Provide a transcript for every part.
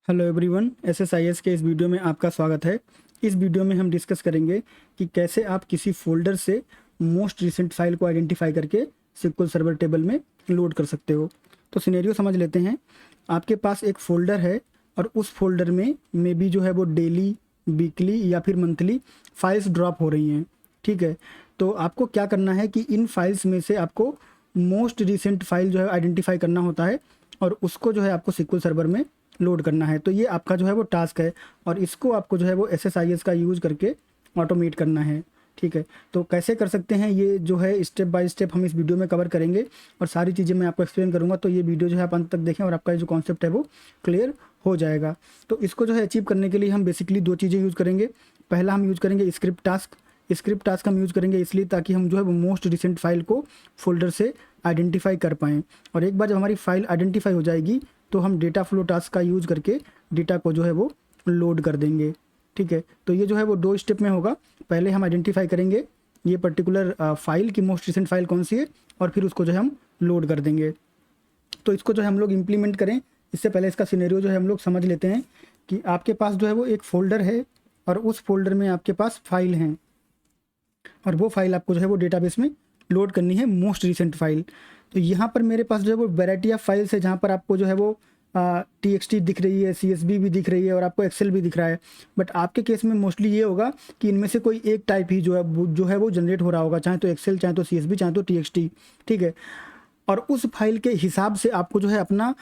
Hello everyone, एसएसआईएस के इस video में आपका स्वागत है। इस वीडियो में हम डिस्कस करेंगे कि कैसे आप किसी फोल्डर से मोस्ट रिसेंट फाइल को आइडेंटिफाई करके सिक्वल सर्वर टेबल में लोड कर सकते हो। तो सिनेरियो समझ लेते हैं। आपके पास एक फ़ोल्डर है और उस फोल्डर में मे बी जो है वो डेली, वीकली या फिर मंथली फाइल्स ड्रॉप हो रही हैं। ठीक है, तो आपको क्या करना है कि इन फाइल्स में से आपको मोस्ट रिसेंट फाइल जो है आइडेंटिफाई करना होता है और उसको जो है आपको सिक्वल सर्वर में लोड करना है। तो ये आपका जो है वो टास्क है और इसको आपको जो है वो एसएसआईएस का यूज़ करके ऑटोमेट करना है। ठीक है, तो कैसे कर सकते हैं ये जो है स्टेप बाय स्टेप हम इस वीडियो में कवर करेंगे और सारी चीज़ें मैं आपको एक्सप्लेन करूंगा। तो ये वीडियो जो है आप अंत तक देखें और आपका जो कॉन्सेप्ट है वो क्लियर हो जाएगा। तो इसको जो है अचीव करने के लिए हम बेसिकली दो चीज़ें यूज़ करेंगे। पहला हम यूज़ करेंगे स्क्रिप्ट टास्क हम यूज़ करेंगे इसलिए ताकि हम जो है वो मोस्ट रिसेंट फाइल को फोल्डर से आइडेंटिफाई कर पाएँ। और एक बार जब हमारी फाइल आइडेंटिफाई हो जाएगी तो हम डेटा फ्लो टास्क का यूज़ करके डेटा को जो है वो लोड कर देंगे। ठीक है, तो ये जो है वो दो स्टेप में होगा। पहले हम आइडेंटिफाई करेंगे ये पर्टिकुलर फाइल की मोस्ट रिसेंट फाइल कौन सी है और फिर उसको जो है हम लोड कर देंगे। तो इसको जो है हम लोग इम्प्लीमेंट करें इससे पहले इसका सिनेरियो जो है हम लोग समझ लेते हैं कि आपके पास जो है वो एक फ़ोल्डर है और उस फोल्डर में आपके पास फाइल हैं और वो फाइल आपको जो है वो डेटाबेस में लोड करनी है, मोस्ट रिसेंट फाइल। तो यहाँ पर मेरे पास जो है वो वैरायटी ऑफ फाइल्स है जहाँ पर आपको जो है वो TXT दिख रही है, CSV भी दिख रही है और आपको एक्सेल भी दिख रहा है। बट आपके केस में मोस्टली ये होगा कि इनमें से कोई एक टाइप ही जो है वो जनरेट हो रहा होगा, चाहे तो एक्सेल, चाहे तो CSV, चाहे तो TXT। ठीक है, और उस फाइल के हिसाब से आपको जो है अपना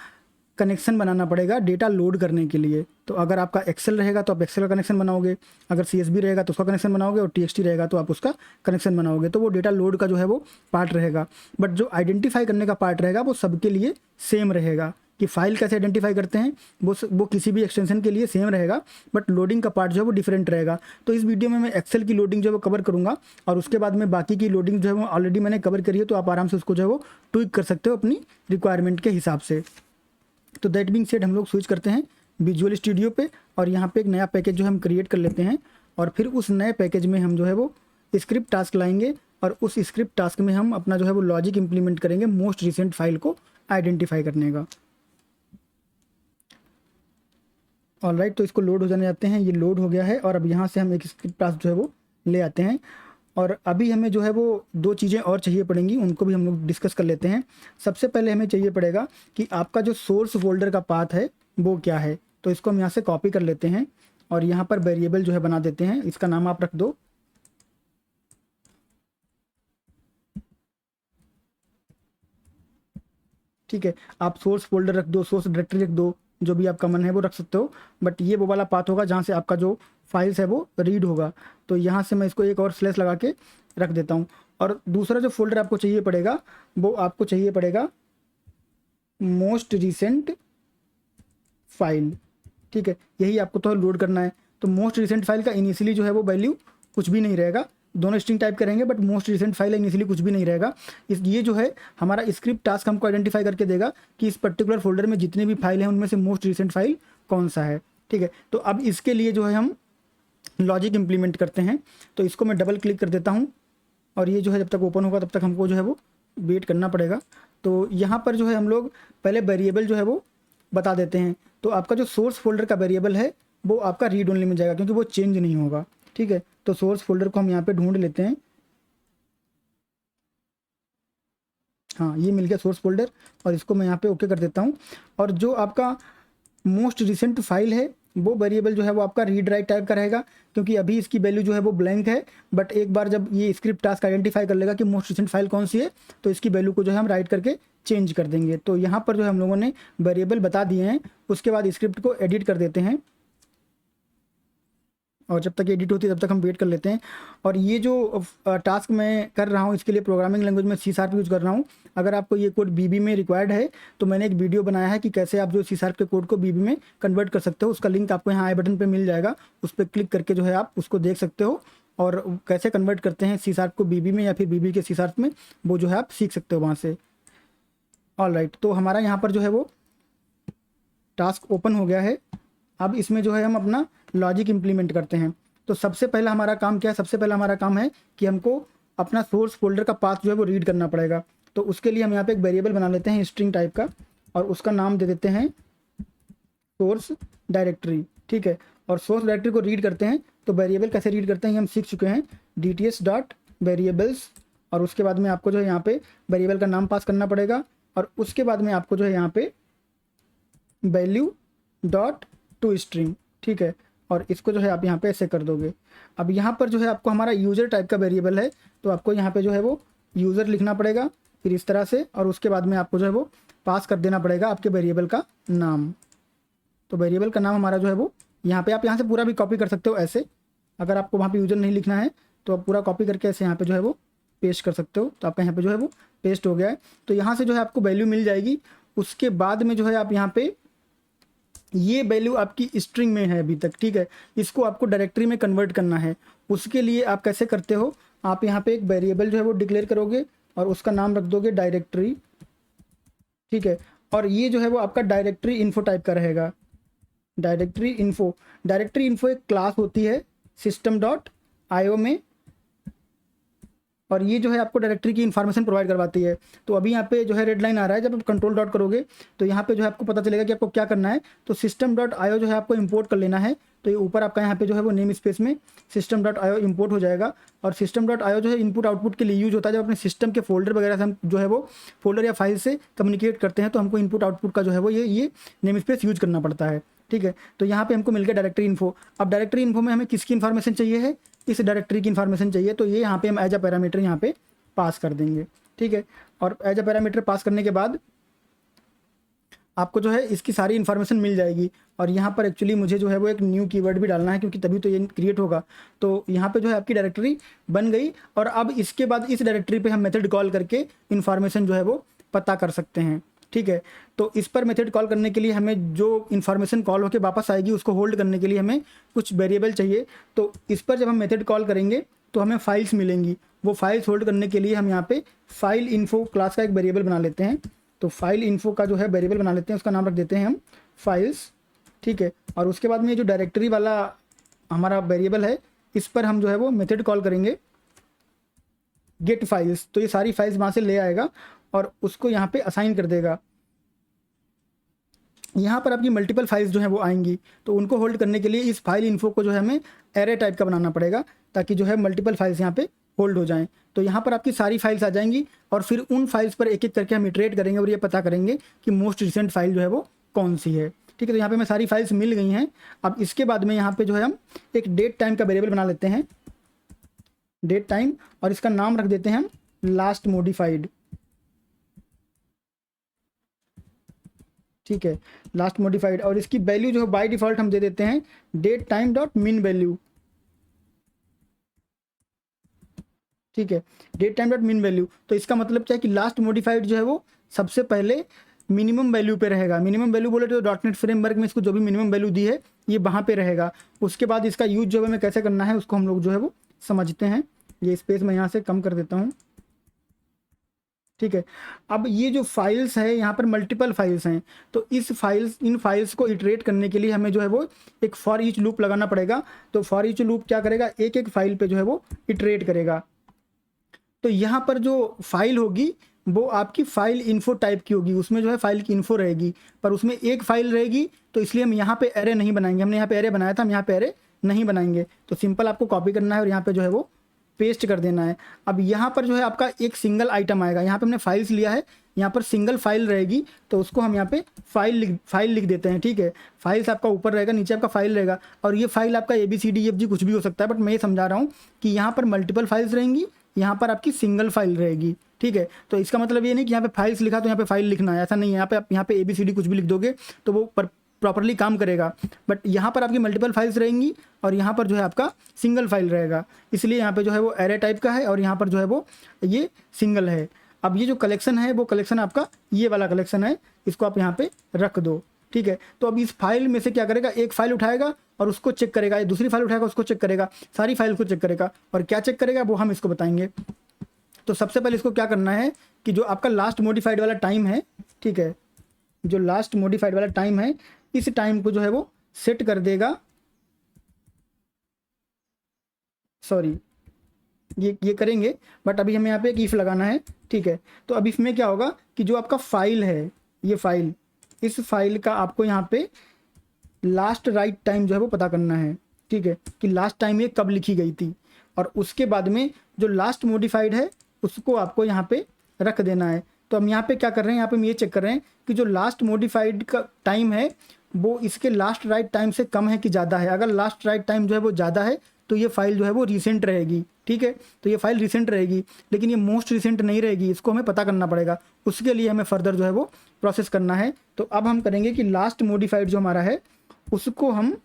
कनेक्शन बनाना पड़ेगा डेटा लोड करने के लिए। तो अगर आपका एक्सेल रहेगा तो आप एक्सेल का कनेक्शन बनाओगे, अगर CSV रहेगा तो उसका कनेक्शन बनाओगे और TXT रहेगा तो आप उसका कनेक्शन बनाओगे। तो वो डेटा लोड का जो है वो पार्ट रहेगा, बट जो आइडेंटिफाई करने का पार्ट रहेगा वो सबके लिए सेम रहेगा। कि फाइल कैसे आइडेंटिफाई करते हैं वो किसी भी एक्सटेंशन के लिए सेम रहेगा, बट लोडिंग का पार्ट जो है वो डिफरेंट रहेगा। तो इस वीडियो में मैं एक्सेल की लोडिंग जो है वो कवर करूँगा और उसके बाद में बाकी की लोडिंग जो है वो ऑलरेडी मैंने कवर करी है, तो आप आराम से उसको जो है वो ट्विक कर सकते हो अपनी रिक्वायरमेंट के हिसाब से। तो दैट बीइंग सेड हम लोग स्विच करते हैं विजुअल स्टूडियो पे और यहाँ पे एक नया पैकेज जो हम क्रिएट कर लेते हैं और फिर उस नए पैकेज में हम जो है वो स्क्रिप्ट टास्क लाएंगे और उस स्क्रिप्ट टास्क में हम अपना जो है वो लॉजिक इंप्लीमेंट करेंगे मोस्ट रिसेंट फाइल को आइडेंटिफाई करने का। ऑलराइट, तो इसको लोड हो जाने जाते हैं। ये लोड हो गया है और अब यहाँ से हम एक स्क्रिप्ट टास्क जो है वो ले आते हैं और अभी हमें जो है वो दो चीज़ें और चाहिए पड़ेंगी, उनको भी हम लोग डिस्कस कर लेते हैं। सबसे पहले हमें चाहिए पड़ेगा कि आपका जो सोर्स फोल्डर का पाथ है वो क्या है। तो इसको हम यहाँ से कॉपी कर लेते हैं और यहाँ पर वेरिएबल जो है बना देते हैं, इसका नाम आप रख दो ठीक है, आप सोर्स फोल्डर रख दो, सोर्स डायरेक्टरी रख दो, जो भी आपका मन है वो रख सकते हो। बट ये वो वाला पाथ होगा जहाँ से आपका जो फाइल्स है वो रीड होगा। तो यहाँ से मैं इसको एक और स्लैश लगा के रख देता हूँ। और दूसरा जो फोल्डर आपको चाहिए पड़ेगा वो आपको चाहिए पड़ेगा मोस्ट रिसेंट फाइल। ठीक है, यही आपको तो लोड करना है। तो मोस्ट रिसेंट फाइल का इनिशियली जो है वो वैल्यू कुछ भी नहीं रहेगा, दोनों स्ट्रिंग टाइप करेंगे but most recent file initially कुछ भी नहीं रहेगा। ये जो है हमारा स्क्रिप्ट टास्क हमको आइडेंटिफाई करके देगा कि इस पर्टिकुलर फोल्डर में जितने भी फाइल हैं उनमें से मोस्ट रिसेंट फाइल कौन सा है। ठीक है, तो अब इसके लिए जो है हम लॉजिक इंप्लीमेंट करते हैं। तो इसको मैं डबल क्लिक कर देता हूँ और ये जो है जब तक ओपन होगा तब तक हमको जो है वो वेट करना पड़ेगा। तो यहाँ पर जो है हम लोग पहले वेरिएबल जो है वो बता देते हैं। तो आपका जो सोर्स फोल्डर का वेरिएबल है वो आपका रीड ओनली में जाएगा क्योंकि वो चेंज नहीं होगा। ठीक है, तो सोर्स फोल्डर को हम यहाँ पे ढूंढ लेते हैं। हाँ, ये मिल गया सोर्स फोल्डर और इसको मैं यहाँ पे ओके कर देता हूँ। और जो आपका मोस्ट रिसेंट फाइल है वो वेरिएबल जो है वो आपका रीड राइट टाइप का रहेगा क्योंकि अभी इसकी वैल्यू जो है वो ब्लैंक है। बट एक बार जब ये स्क्रिप्ट टास्क आइडेंटिफाई कर लेगा कि मोस्ट रिसेंट फाइल कौन सी है तो इसकी वैल्यू को जो है हम राइट करके चेंज कर देंगे। तो यहाँ पर जो है हम लोगों ने वेरिएबल बता दिए हैं, उसके बाद स्क्रिप्ट को एडिट कर देते हैं और जब तक एडिट होती है तब तक हम वेट कर लेते हैं। और ये जो टास्क मैं कर रहा हूँ इसके लिए प्रोग्रामिंग लैंग्वेज में C# यूज़ कर रहा हूँ। अगर आपको ये कोड BB में रिक्वायर्ड है तो मैंने एक वीडियो बनाया है कि कैसे आप जो C# के कोड को BB में कन्वर्ट कर सकते हो। उसका लिंक आपको यहाँ आई बटन पर मिल जाएगा, उस पर क्लिक करके जो है आप उसको देख सकते हो और कैसे कन्वर्ट करते हैं C# को BB में या फिर BB के C# में, वो जो है आप सीख सकते हो वहाँ से। ऑलराइट, तो हमारा यहाँ पर जो है वो टास्क ओपन हो गया है। अब इसमें जो है हम अपना लॉजिक इंप्लीमेंट करते हैं। तो सबसे पहला हमारा काम क्या है, सबसे पहला हमारा काम है कि हमको अपना सोर्स फोल्डर का पाथ जो है वो रीड करना पड़ेगा। तो उसके लिए हम यहाँ पे एक वेरिएबल बना लेते हैं स्ट्रिंग टाइप का और उसका नाम दे देते हैं सोर्स डायरेक्टरी, ठीक है। और सोर्स डायरेक्टरी को रीड करते हैं तो वेरिएबल कैसे रीड करते हैं ये हम सीख चुके हैं, dts डॉट वेरिएबल्स, और उसके बाद में आपको जो है यहाँ पे वेरिएबल का नाम पास करना पड़ेगा, और उसके बाद में आपको जो है यहाँ पे वैल्यू डॉट टू स्ट्रिंग, ठीक है। और इसको जो है आप यहाँ पे ऐसे कर दोगे। अब यहाँ पर जो है आपको हमारा यूज़र टाइप का वेरिएबल है, तो आपको यहाँ पे जो है वो यूज़र लिखना पड़ेगा, फिर इस तरह से, और उसके बाद में आपको जो है वो पास कर देना पड़ेगा आपके वेरिएबल का नाम। तो वेरिएबल का नाम हमारा जो है वो यहाँ पे, आप यहाँ से पूरा भी कॉपी कर सकते हो ऐसे, अगर आपको वहाँ पे यूज़र नहीं लिखना है तो आप पूरा कॉपी करके ऐसे यहाँ पे जो है वो पेस्ट कर सकते हो। तो आपका यहाँ पे जो है वो पेस्ट हो गया है। तो यहाँ से जो है आपको वैल्यू मिल जाएगी। उसके बाद में जो है आप यहाँ पे ये वैल्यू आपकी स्ट्रिंग में है अभी तक, ठीक है। इसको आपको डायरेक्टरी में कन्वर्ट करना है। उसके लिए आप कैसे करते हो, आप यहाँ पे एक वेरिएबल जो है वो डिक्लेयर करोगे और उसका नाम रख दोगे डायरेक्टरी, ठीक है। और ये जो है वो आपका डायरेक्टरी इन्फो टाइप का रहेगा। डायरेक्टरी इन्फो एक क्लास होती है सिस्टम डॉट आईओ में, और ये जो है आपको डायरेक्टरी की इन्फॉर्मेशन प्रोवाइड करवाती है। तो अभी यहाँ पे जो है रेड लाइन आ रहा है, जब आप कंट्रोल डॉट करोगे तो यहाँ पे जो है आपको पता चलेगा कि आपको क्या करना है। तो सिस्टम डॉट आईओ जो है आपको इंपोर्ट कर लेना है। तो ये ऊपर आपका यहाँ पे जो है वो नेम स्पेस में सिस्टम डॉट आईओ इंपोर्ट हो जाएगा। और सिस्टम डॉट आईओ जो है इनपुट आउटपुट के लिए यूज होता है। जब अपने सिस्टम के फोल्डर वगैरह से हम जो है वो फोल्डर या फाइल से कम्युनिकेट करते हैं तो हमको इनपुट आउटपुट का जो है वो ये नेम स्पेस यूज करना पड़ता है, ठीक है। तो यहाँ पे हमको मिल गया डायरेक्टरी इन्फो। अब डायरेक्टरी इन्फो में हमें किसकी इन्फॉर्मेशन चाहिए है, इस डायरेक्टरी की इन्फॉर्मेशन चाहिए। तो ये यहाँ पे हम एज अ पैरामीटर यहाँ पे पास कर देंगे, ठीक है। और एज अ पैरामीटर पास करने के बाद आपको जो है इसकी सारी इन्फॉर्मेशन मिल जाएगी। और यहाँ पर एक्चुअली मुझे जो है वो एक न्यू कीवर्ड भी डालना है, क्योंकि तभी तो ये क्रिएट होगा। तो यहाँ पे जो है आपकी डायरेक्टरी बन गई। और अब इसके बाद इस डायरेक्टरी पे हम मेथड कॉल करके इन्फॉर्मेशन जो है वो पता कर सकते हैं, ठीक है। तो इस पर मेथड कॉल करने के लिए हमें जो इन्फॉर्मेशन कॉल होकर वापस आएगी उसको होल्ड करने के लिए हमें कुछ वेरिएबल चाहिए। तो इस पर जब हम मेथड कॉल करेंगे तो हमें फाइल्स मिलेंगी। वो फाइल्स होल्ड करने के लिए हम यहाँ पे फाइल इन्फो क्लास का एक वेरिएबल बना लेते हैं। तो फाइल इन्फो का जो है वेरिएबल बना लेते हैं, उसका नाम रख देते हैं हम फाइल्स, ठीक है। और उसके बाद में ये जो डायरेक्टरी वाला हमारा वेरिएबल है इस पर हम जो है वो मेथड कॉल करेंगे गेट फाइल्स। तो ये सारी फाइल्स वहाँ से ले आएगा और उसको यहाँ पे असाइन कर देगा। यहाँ पर आपकी मल्टीपल फाइल्स जो है वो आएंगी, तो उनको होल्ड करने के लिए इस फाइल इन्फो को जो है हमें एरे टाइप का बनाना पड़ेगा, ताकि जो है मल्टीपल फाइल्स यहाँ पे होल्ड हो जाएं। तो यहाँ पर आपकी सारी फाइल्स आ जाएंगी और फिर उन फाइल्स पर एक एक करके हम इटरेट करेंगे और ये पता करेंगे कि मोस्ट रिसेंट फाइल जो है वो कौन सी है, ठीक है। तो यहाँ पे हमें सारी फाइल्स मिल गई हैं। अब इसके बाद में यहाँ पे जो है हम एक डेट टाइम का वेरिएबल बना लेते हैं, डेट टाइम, और इसका नाम रख देते हैं हम लास्ट मॉडिफाइड, ठीक है, लास्ट मॉडिफाइड। और इसकी वैल्यू जो है बाय डिफॉल्ट हम दे देते हैं date time dot min value, ठीक है, date time dot min value. तो इसका मतलब क्या है कि लास्ट मॉडिफाइड जो है वो सबसे पहले मिनिमम वैल्यू पे रहेगा। मिनिमम वैल्यू बोले तो डॉटनेट फ्रेमवर्क में इसको जो भी मिनिमम वैल्यू दी है ये वहाँ पे रहेगा। उसके बाद इसका यूज जो है हमें कैसे करना है उसको हम लोग जो है वो समझते हैं। ये स्पेस मैं यहाँ से कम कर देता हूँ, ठीक है। अब ये जो फाइल्स है यहाँ पर मल्टीपल फाइल्स हैं, तो इन फाइल्स को इटरेट करने के लिए हमें जो है वो एक फॉर ईच लूप लगाना पड़ेगा। तो फॉर ईच लूप क्या करेगा, एक एक फाइल पे जो है वो इटरेट करेगा। तो यहाँ पर जो फाइल होगी वो आपकी फाइल इन्फो टाइप की होगी, उसमें जो है फाइल की इन्फो रहेगी, पर उसमें एक फाइल रहेगी। तो इसलिए हम यहाँ पे एरे नहीं बनाएंगे, हमने यहाँ पे एरे बनाया था, हम यहाँ पे एरे नहीं बनाएंगे। तो सिंपल आपको कॉपी करना है और यहाँ पे जो है वो पेस्ट कर देना है। अब यहाँ पर जो है आपका एक सिंगल आइटम आएगा, यहाँ पे हमने फाइल्स लिया है, यहाँ पर सिंगल फाइल रहेगी, तो उसको हम यहाँ पे फाइल लिख देते हैं, ठीक है। फाइल्स आपका ऊपर रहेगा, नीचे आपका फाइल रहेगा, और ये फाइल आपका ABCDEFG कुछ भी हो सकता है, बट मैं ये समझा रहा हूँ कि यहाँ पर मल्टीपल फाइल्स रहेंगी, यहाँ पर आपकी सिंगल फाइल रहेगी, ठीक है। तो इसका मतलब ये नहीं कि यहाँ पे फाइल्स लिखा तो यहाँ पे फाइल लिखना है, ऐसा नहीं है। यहाँ पे आप यहाँ पे ABCD कुछ भी लिख दोगे तो वो प्रॉपरली काम करेगा, बट यहाँ पर आपकी मल्टीपल फाइल्स रहेंगी और यहाँ पर जो है आपका सिंगल फाइल रहेगा। इसलिए यहाँ पे जो है वो एरे टाइप का है और यहाँ पर जो है वो ये सिंगल है। अब ये जो कलेक्शन है वो कलेक्शन आपका ये वाला कलेक्शन है, इसको आप यहाँ पे रख दो, ठीक है। तो अब इस फाइल में से क्या करेगा, एक फाइल उठाएगा और उसको चेक करेगा, दूसरी फाइल उठाएगा उसको चेक करेगा, सारी फाइल को चेक करेगा। और क्या चेक करेगा वो हम इसको बताएंगे। तो सबसे पहले इसको क्या करना है कि जो आपका लास्ट मॉडिफाइड वाला टाइम है, ठीक है, जो लास्ट मॉडिफाइड वाला टाइम है इस टाइम को जो है वो सेट कर देगा, सॉरी ये करेंगे, बट अभी हमें यहाँ पे एक इफ लगाना है, ठीक है। तो अब इसमें क्या होगा कि जो आपका फाइल है, ये फाइल, इस फाइल का आपको यहाँ पे लास्ट राइट टाइम जो है वो पता करना है, ठीक है, कि लास्ट टाइम ये कब लिखी गई थी, और उसके बाद में जो लास्ट मॉडिफाइड है उसको आपको यहाँ पे रख देना है। तो हम यहाँ पे क्या कर रहे हैं, यहाँ पे हम ये चेक कर रहे हैं कि जो लास्ट मॉडिफाइड का टाइम है वो इसके लास्ट राइट टाइम से कम है कि ज़्यादा है। अगर लास्ट राइट टाइम जो है वो ज़्यादा है तो ये फाइल जो है वो रिसेंट रहेगी, ठीक है, तो ये फाइल रिसेंट रहेगी, लेकिन ये मोस्ट रिसेंट नहीं रहेगी, इसको हमें पता करना पड़ेगा। उसके लिए हमें फर्दर जो है वो प्रोसेस करना है। तो अब हम करेंगे कि लास्ट मॉडिफाइड जो हमारा है उसको हम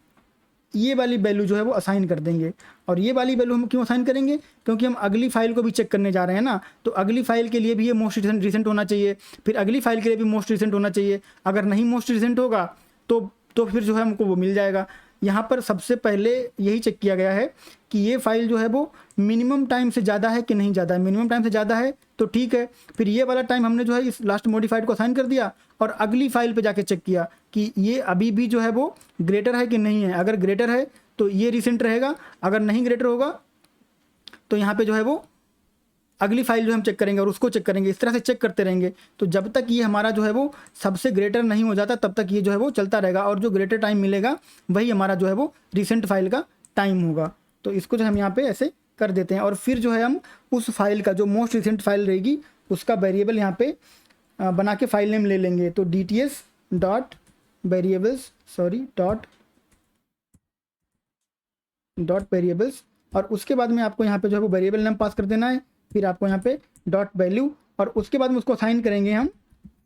ये वाली वैल्यू जो है वो असाइन कर देंगे। और ये वाली वैल्यू हम क्यों असाइन करेंगे, क्योंकि हम अगली फाइल को भी चेक करने जा रहे हैं ना, तो अगली फाइल के लिए भी ये मोस्ट रिसेंट होना चाहिए, फिर अगली फाइल के लिए भी मोस्ट रिसेंट होना चाहिए। अगर नहीं मोस्ट रिसेंट होगा तो फिर जो है हमको वो मिल जाएगा। यहाँ पर सबसे पहले यही चेक किया गया है कि ये फाइल जो है वो मिनिमम टाइम से ज़्यादा है कि नहीं ज़्यादा है। मिनिमम टाइम से ज़्यादा है तो ठीक है, फिर ये वाला टाइम हमने जो है इस लास्ट मॉडिफाइड को असाइन कर दिया और अगली फाइल पे जाके चेक किया कि ये अभी भी जो है वो ग्रेटर है कि नहीं है। अगर ग्रेटर है तो ये रिसेंट रहेगा, अगर नहीं ग्रेटर होगा तो यहाँ पे जो है वो अगली फाइल जो हम चेक करेंगे और उसको चेक करेंगे। इस तरह से चेक करते रहेंगे। तो जब तक ये हमारा जो है वो सबसे ग्रेटर नहीं हो जाता तब तक ये जो है वो चलता रहेगा, और जो ग्रेटर टाइम मिलेगा वही हमारा जो है वो रिसेंट फाइल का टाइम होगा। तो इसको जो हम यहाँ पे ऐसे कर देते हैं, और फिर जो है हम उस फाइल का जो मोस्ट रिसेंट फाइल रहेगी उसका वेरिएबल यहाँ पे बना के फाइल नेम ले लेंगे। तो dts dot variables dot variables, और उसके बाद में आपको यहाँ पे जो है वो वेरिएबल नेम पास कर देना है। फिर आपको यहाँ पे डॉट वैल्यू, और उसके बाद में उसको असाइन करेंगे हम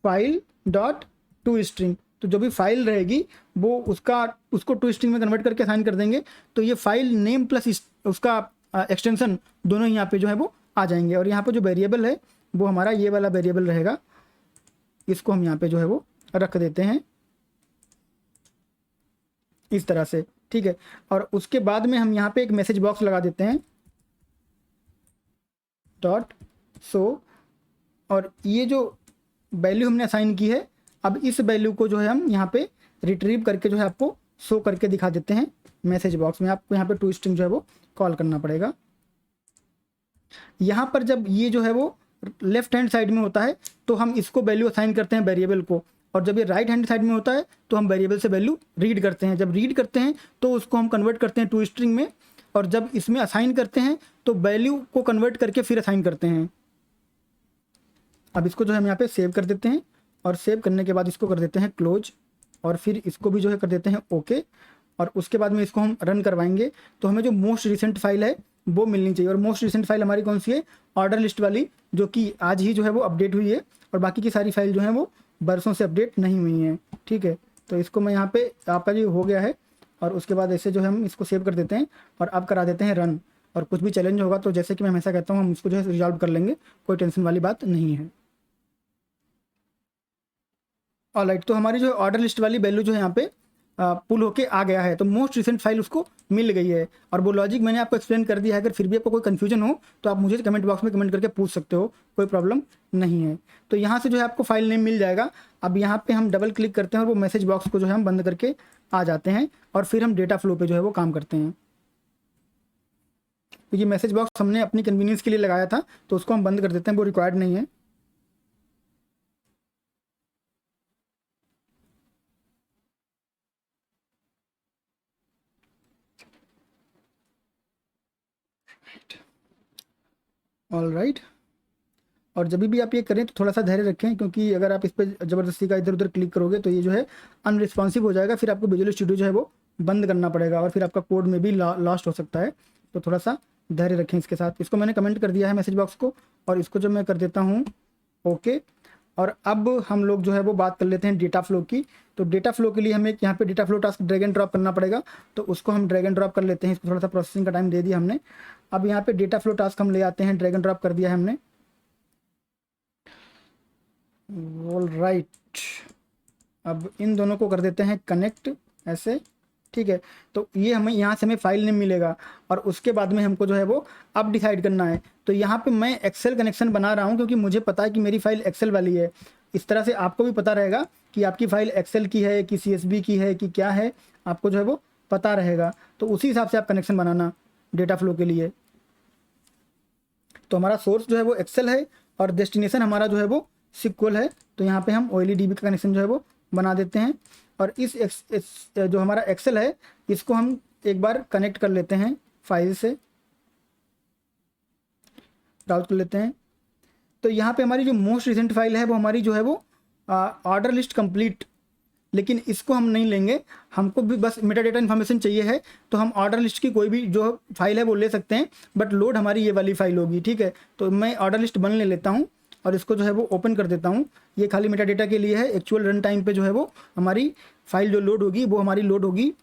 फाइल डॉट टू स्ट्रिंग। तो जो भी फाइल रहेगी वो उसको टू स्ट्रिंग में कन्वर्ट करके असाइन कर देंगे। तो ये फाइल नेम प्लस उसका एक्सटेंशन दोनों यहाँ पे जो है वो आ जाएंगे। और यहाँ पे जो वेरिएबल है वो हमारा ये वाला वेरिएबल रहेगा, इसको हम यहाँ पे जो है वो रख देते हैं इस तरह से, ठीक है। और उसके बाद में हम यहाँ पे एक मैसेज बॉक्स लगा देते हैं डॉट शो, और ये जो वैल्यू हमने असाइन की है अब इस वैल्यू को जो है हम यहाँ पे रिट्रीव करके जो है आपको शो करके दिखा देते हैं मैसेज बॉक्स में। आपको यहाँ पे टू स्ट्रिंग जो है वो कॉल करना पड़ेगा। यहाँ पर जब ये जो है वो लेफ्ट हैंड साइड में होता है तो हम इसको वैल्यू असाइन करते हैं वेरिएबल को, और जब ये राइट हैंड साइड में होता है तो हम वेरिएबल से वैल्यू रीड करते हैं। जब रीड करते हैं तो उसको हम कन्वर्ट करते हैं टू स्ट्रिंग में, और जब इसमें असाइन करते हैं तो वैल्यू को कन्वर्ट करके फिर असाइन करते हैं। अब इसको जो है हम यहाँ पे सेव कर देते हैं, और सेव करने के बाद इसको कर देते हैं क्लोज, और फिर इसको भी जो है कर देते हैं ओके। और उसके बाद में इसको हम रन करवाएंगे तो हमें जो मोस्ट रिसेंट फाइल है वो मिलनी चाहिए। और मोस्ट रिसेंट फाइल हमारी कौन सी है, ऑर्डर लिस्ट वाली, जो कि आज ही जो है वो अपडेट हुई है, और बाकी की सारी फाइल जो है वो बरसों से अपडेट नहीं हुई हैं, ठीक है। तो इसको मैं यहाँ पे आपका जो हो गया है, और उसके बाद ऐसे जो है हम इसको सेव कर देते हैं और अब करा देते हैं रन। और कुछ भी चैलेंज होगा तो जैसे कि मैं हमेशा कहता हूँ हम इसको जो है रिजॉल्व कर लेंगे, कोई टेंशन वाली बात नहीं है। ऑलराइट, तो हमारी जो ऑर्डर लिस्ट वाली वैल्यू जो है यहाँ पे पुल होके आ गया है, तो मोस्ट रिसेंट फाइल उसको मिल गई है। और वो लॉजिक मैंने आपको एक्सप्लेन कर दिया है। अगर फिर भी आपको कोई कन्फ्यूजन हो तो आप मुझे कमेंट बॉक्स में कमेंट करके पूछ सकते हो, कोई प्रॉब्लम नहीं है। तो यहाँ से जो है आपको फाइल नेम मिल जाएगा। अब यहाँ पे हम डबल क्लिक करते हैं और वो मैसेज बॉक्स को जो है हम बंद करके आ जाते हैं, और फिर हम डेटा फ्लो पे जो है वो काम करते हैं। तो ये मैसेज बॉक्स हमने अपनी कन्वीनियंस के लिए लगाया था, तो उसको हम बंद कर देते हैं, वो रिक्वायर्ड नहीं है। ऑलराइट, और जब भी आप ये करें तो थोड़ा सा धैर्य रखें, क्योंकि अगर आप इस पर ज़बरदस्ती का इधर उधर क्लिक करोगे तो ये जो है अनरिस्पॉन्सिव हो जाएगा। फिर आपको विजुअल स्टूडियो जो है वो बंद करना पड़ेगा, और फिर आपका कोड में भी लॉस्ट हो सकता है। तो थोड़ा सा धैर्य रखें इसके साथ। इसको मैंने कमेंट कर दिया है मैसेज बॉक्स को, और इसको जो मैं कर देता हूँ ओके। और अब हम लोग जो है वो बात कर लेते हैं डेटा फ्लो की। तो डेटा फ्लो के लिए हमें यहाँ पे data flow task drag and drop करना पड़ेगा, तो उसको हम ड्रैग एंड ड्रॉप कर लेते हैं। इसको थोड़ा सा प्रोसेसिंग का टाइम दे दिया हमने। अब यहाँ पे डेटा फ्लो टास्क हम ले आते हैं, ड्रैग एंड ड्रॉप कर दिया है हमने। ऑलराइट, अब इन दोनों को कर देते हैं कनेक्ट ऐसे, ठीक है। तो ये हमें यहाँ से हमें फाइल नेम मिलेगा, और उसके बाद में हमको जो है वो अब डिसाइड करना है। तो यहाँ पे मैं एक्सेल कनेक्शन बना रहा हूँ क्योंकि मुझे पता है कि मेरी फाइल एक्सेल वाली है। इस तरह से आपको भी पता रहेगा कि आपकी फाइल एक्सेल की है कि CSV की है कि क्या है, आपको जो है वो पता रहेगा। तो उसी हिसाब से आप कनेक्शन बनाना डेटा फ्लो के लिए। तो हमारा सोर्स जो है वो एक्सेल है, और डेस्टिनेशन हमारा जो है वो SQL है। तो यहाँ पे हम OLEDB का कनेक्शन जो है वो बना देते हैं। और जो हमारा एक्सेल है इसको हम एक बार कनेक्ट कर लेते हैं, फाइल से ब्राउज कर लेते हैं। तो यहाँ पे हमारी जो मोस्ट रिसेंट फाइल है वो हमारी जो है वो ऑर्डर लिस्ट कंप्लीट, लेकिन इसको हम नहीं लेंगे, हमको भी बस मेटा डेटा इन्फॉर्मेशन चाहिए है। तो हम ऑर्डर लिस्ट की कोई भी जो फाइल है वो ले सकते हैं, बट लोड हमारी ये वाली फाइल होगी, ठीक है। तो मैं ऑर्डर लिस्ट 1 ले लेता हूँ और इसको जो है वो ओपन कर देता हूँ। ये खाली मेटा डेटा के लिए है, एक्चुअल रन टाइम पे जो है वो हमारी फाइल जो लोड होगी वो हमारी लोड होगी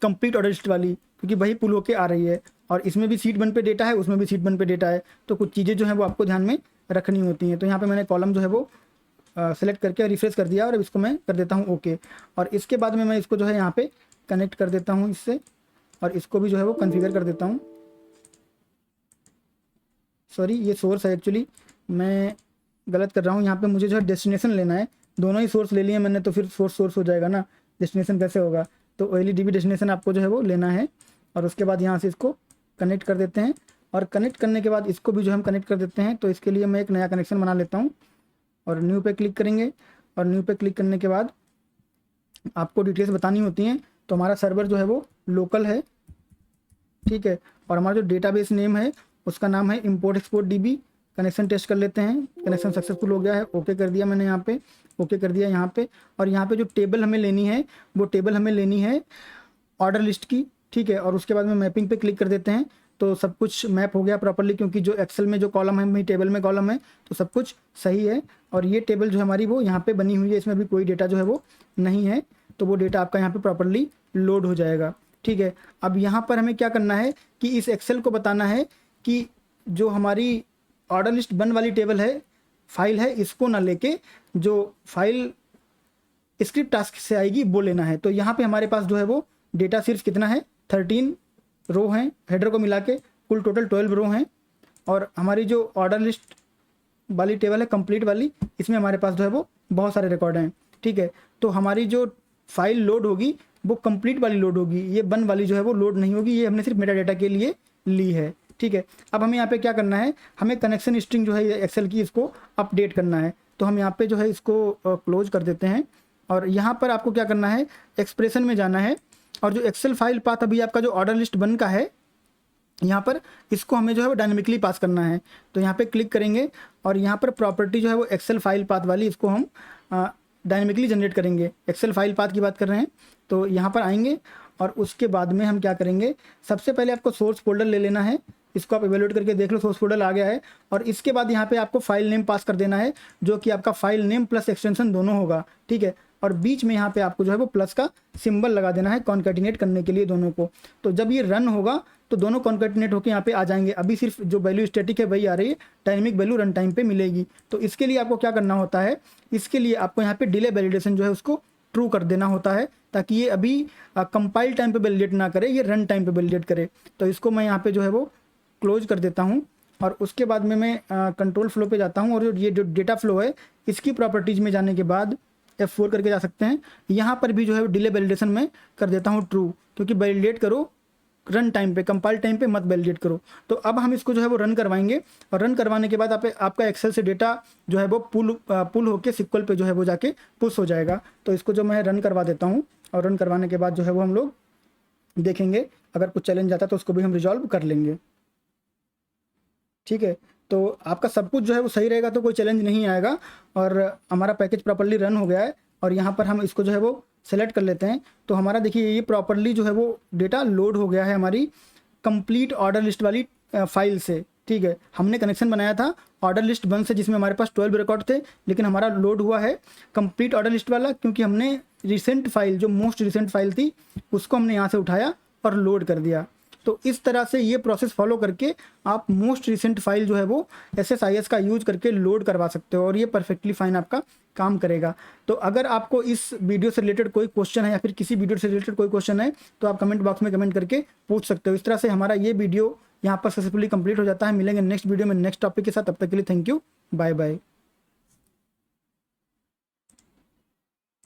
कंप्लीट ऑर्डर लिस्ट वाली, क्योंकि वही पुल होके आ रही है। और इसमें भी सीट 1 पे डेटा है, उसमें भी सीट 1 पे डेटा है, तो कुछ चीज़ें जो है वो आपको ध्यान में रखनी होती हैं। तो यहाँ पे मैंने कॉलम जो है वो सेलेक्ट करके रिफ्रेश कर दिया और अब इसको मैं कर देता हूँ ओके। और इसके बाद में मैं इसको जो है यहाँ पे कनेक्ट कर देता हूँ इससे, और इसको भी जो है वो कॉन्फ़िगर कर देता हूँ। सॉरी, ये सोर्स है, एक्चुअली मैं गलत कर रहा हूँ। यहाँ पे मुझे जो है डेस्टिनेशन लेना है, दोनों ही सोर्स ले लिए मैंने, तो फिर सोर्स हो जाएगा ना, डेस्टिनेशन कैसे होगा। तो OLEDB डेस्टिनेशन आपको जो है वो लेना है और उसके बाद यहाँ से इसको कनेक्ट कर देते हैं। और कनेक्ट करने के बाद इसको भी जो हम कनेक्ट कर देते हैं। तो इसके लिए मैं एक नया कनेक्शन बना लेता हूँ और न्यू पे क्लिक करेंगे। और न्यू पे क्लिक करने के बाद आपको डिटेल्स बतानी होती हैं। तो हमारा सर्वर जो है वो लोकल है, ठीक है। और हमारा जो डेटाबेस नेम है उसका नाम है import export DB। Connection test कर लेते हैं, कनेक्शन सक्सेसफुल हो गया है, ओके कर दिया मैंने यहाँ पे, ओके कर दिया यहाँ पे। और यहाँ पे जो टेबल हमें लेनी है वो टेबल हमें लेनी है ऑर्डर लिस्ट की, ठीक है। और उसके बाद में मैपिंग पे क्लिक कर देते हैं। तो सब कुछ मैप हो गया प्रॉपर्ली, क्योंकि जो एक्सेल में जो कॉलम है वही टेबल में कॉलम है, तो सब कुछ सही है। और ये टेबल जो हमारी वो यहाँ पे बनी हुई है, इसमें भी कोई डेटा जो है वो नहीं है, तो वो डेटा आपका यहाँ पे प्रॉपर्ली लोड हो जाएगा, ठीक है। अब यहाँ पर हमें क्या करना है कि इस एक्सेल को बताना है कि जो हमारी ऑर्डर लिस्ट 1 वाली टेबल है, फाइल है, इसको ना लेके जो फाइल स्क्रिप्ट टास्क से आएगी वो लेना है। तो यहाँ पे हमारे पास जो है वो डेटा सिर्फ कितना है, 13 रो हैं, हेडर को मिला के कुल टोटल 12 रो हैं। और हमारी जो ऑर्डर लिस्ट वाली टेबल है कंप्लीट वाली, इसमें हमारे पास जो है वो बहुत सारे रिकॉर्ड हैं, ठीक है। तो हमारी जो फाइल लोड होगी वो कंप्लीट वाली लोड होगी, ये 1 वाली जो है वो लोड नहीं होगी, ये हमने सिर्फ मेटा डेटा के लिए ली है, ठीक है। अब हमें यहाँ पे क्या करना है, हमें कनेक्शन स्ट्रिंग जो है एक्सेल की इसको अपडेट करना है। तो हम यहाँ पे जो है इसको क्लोज कर देते हैं। और यहाँ पर आपको क्या करना है, एक्सप्रेशन में जाना है और जो एक्सेल फाइल पाथ अभी आपका जो ऑर्डर लिस्ट 1 का है, यहाँ पर इसको हमें जो है वो डायनेमिकली पास करना है। तो यहाँ पे क्लिक करेंगे और यहाँ पर प्रॉपर्टी जो है वो एक्सेल फाइल पाथ वाली, इसको हम डायनेमिकली जनरेट करेंगे। एक्सेल फाइल पाथ की बात कर रहे हैं, तो यहाँ पर आएंगे और उसके बाद में हम क्या करेंगे, सबसे पहले आपको सोर्स फोल्डर ले लेना है, इसको आप इवेल्यूएट करके देख लो, सोर्स फोल्डर आ गया है। और इसके बाद यहाँ पे आपको फाइल नेम पास कर देना है, जो कि आपका फाइल नेम प्लस एक्सटेंशन दोनों होगा, ठीक है। और बीच में यहाँ पे आपको जो है वो प्लस का सिंबल लगा देना है कॉन्कैटिनेट करने के लिए दोनों को। तो जब ये रन होगा तो दोनों कॉन्कैटिनेट होकर यहाँ पे आ जाएंगे। अभी सिर्फ जो वैल्यू स्टैटिक है वही आ रही है, डायनेमिक वैल्यू रन टाइम पे मिलेगी। तो इसके लिए आपको क्या करना होता है, इसके लिए आपको यहाँ पे डिले वैलिडेशन जो है उसको ट्रू कर देना होता है, ताकि ये अभी कंपाइल टाइम पे वैलिडेट ना करे, ये रन टाइम पे वैलिडेट करे। तो इसको मैं यहाँ पे जो है वो क्लोज कर देता हूँ। और उसके बाद में मैं कंट्रोल फ्लो पे जाता हूँ और ये जो डेटा फ्लो है इसकी प्रॉपर्टीज़ में जाने के बाद F4 करके जा सकते हैं। यहाँ पर भी जो है डिले वैलिडेशन में कर देता हूँ ट्रू, क्योंकि वैलिडेट करो रन टाइम पे, कंपाइल टाइम पे मत वैलिडेट करो। तो अब हम इसको जो है वो रन करवाएंगे और रन करवाने के बाद आपका एक्सेल से डेटा जो है वो पुल होके सिक्वल पे जो है वो जाके पुश हो जाएगा। तो इसको जो मैं रन करवा देता हूँ और रन करवाने के बाद जो है वो हम लोग देखेंगे, अगर कुछ चैलेंज आता है तो उसको भी हम रिजॉल्व कर लेंगे, ठीक है। तो आपका सब कुछ जो है वो सही रहेगा तो कोई चैलेंज नहीं आएगा। और हमारा पैकेज प्रॉपर्ली रन हो गया है और यहाँ पर हम इसको जो है वो सेलेक्ट कर लेते हैं। तो हमारा देखिए ये प्रॉपर्ली जो है वो डेटा लोड हो गया है हमारी कंप्लीट ऑर्डर लिस्ट वाली फाइल से, ठीक है। हमने कनेक्शन बनाया था ऑर्डर लिस्ट 1 से, जिसमें हमारे पास 12 रिकॉर्ड थे, लेकिन हमारा लोड हुआ है कंप्लीट ऑर्डर लिस्ट वाला, क्योंकि हमने रिसेंट फाइल, जो मोस्ट रिसेंट फाइल थी, उसको हमने यहाँ से उठाया और लोड कर दिया। तो इस तरह से ये प्रोसेस फॉलो करके आप मोस्ट रिसेंट फाइल जो है वो SSIS का यूज करके लोड करवा सकते हो और ये परफेक्टली फाइन आपका काम करेगा। तो अगर आपको इस वीडियो से रिलेटेड कोई क्वेश्चन है या फिर किसी वीडियो से रिलेटेड कोई क्वेश्चन है तो आप कमेंट बॉक्स में कमेंट करके पूछ सकते हो। इस तरह से हमारा ये वीडियो यहाँ पर सक्सेसफुली कंप्लीट हो जाता है। मिलेंगे नेक्स्ट वीडियो में नेक्स्ट टॉपिक के साथ, तब तक के लिए थैंक यू, बाय बाय।